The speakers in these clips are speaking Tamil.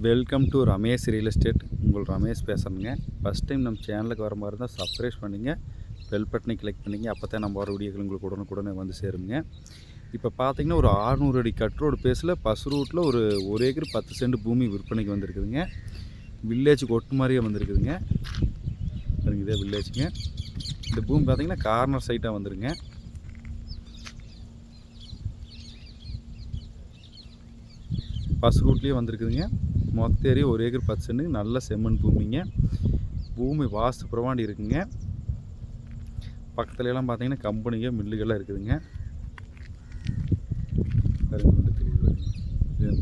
Welcome to Ramesh real estate. உங்கள் ரமேஷ் பேசுகிறேங்க. ஃபஸ்ட் டைம் நம்ம சேனலுக்கு வர மாதிரி இருந்தால் சப்ஸ்கிரைப் பண்ணிங்க, பெல் பட்டனை கிளிக் பண்ணிங்க. அப்போ தான் நம்ம வர வீடியோக்கள் உங்களுக்கு உடனுக்குடனே வந்து சேருங்க. இப்போ பார்த்தீங்கன்னா ஒரு 600 அடி கட் ரோடு பேஸில் பஸ் ரூட்டில் ஒரு ஏக்கர் 10 சென்ட் பூமி விற்பனைக்கு வந்திருக்குதுங்க. வில்லேஜுக்கு ஒட்டு மாதிரியே வந்திருக்குதுங்க. இதே வில்லேஜுங்க. இந்த பூமி பார்த்தீங்கன்னா கார்னர் சைட்டாக வந்துருங்க. பஸ் ரூட்லேயே வந்திருக்குதுங்க. மொத்த ஏரியா 1 ஏக்கர் 10 சென்ட் நல்ல செம்மண் பூமிங்க. பூமி வாஸ்து பிரமாண்டி இருக்குங்க. பக்கத்துலலாம் பார்த்தீங்கன்னா கம்பெனிங்க மில்லுகள்லாம் இருக்குதுங்க.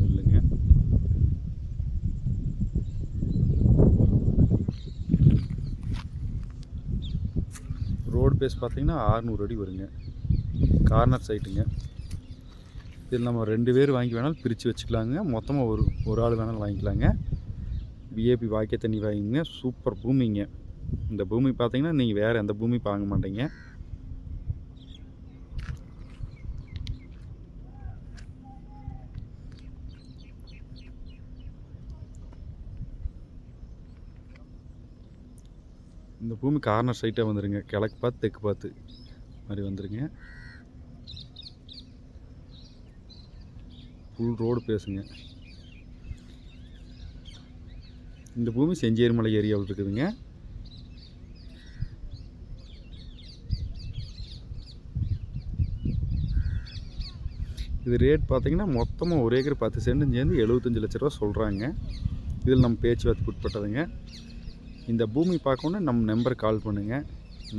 மில்லுங்க. ரோடு பேஸ் பார்த்தீங்கன்னா 600 அடி வருங்க. கார்னர் சைட்டுங்க. இதில் நம்ம 2 பேர் வாங்கி வேணாலும் பிரித்து வச்சுக்கலாங்க. மொத்தமாக ஒரு ஆள் வேணாலும் வாங்கிக்கலாங்க. விஏபி வாய்க்கை தண்ணி வாங்கிங்க. சூப்பர் பூமிங்க. இந்த பூமி பார்த்தீங்கன்னா நீங்கள் வேறு எந்த பூமி வாங்க மாட்டீங்க. இந்த பூமி கார்னர் சைட்டாக வந்துடுங்க. கிழக்கு பார்த்து தெற்கு பார்த்து மாதிரி வந்துடுங்க. ஃபுல் ரோடு பேசுங்க. இந்த பூமி செஞ்சேரிமலை ஏரியாவில் இருக்குதுங்க. இது ரேட் பார்த்தீங்கன்னா மொத்தமாக 1 ஏக்கர் 10 சென்ட் சேர்ந்து 75 லட்ச ரூபா சொல்கிறாங்க. இதில் நம்ம பேச்சுவார்த்தைக்கு உட்பட்டதுங்க. இந்த பூமி பார்க்கணுன்னா நம்ம நம்பர் கால் பண்ணுங்கள்.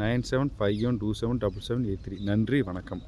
9751277783. நன்றி, வணக்கம்.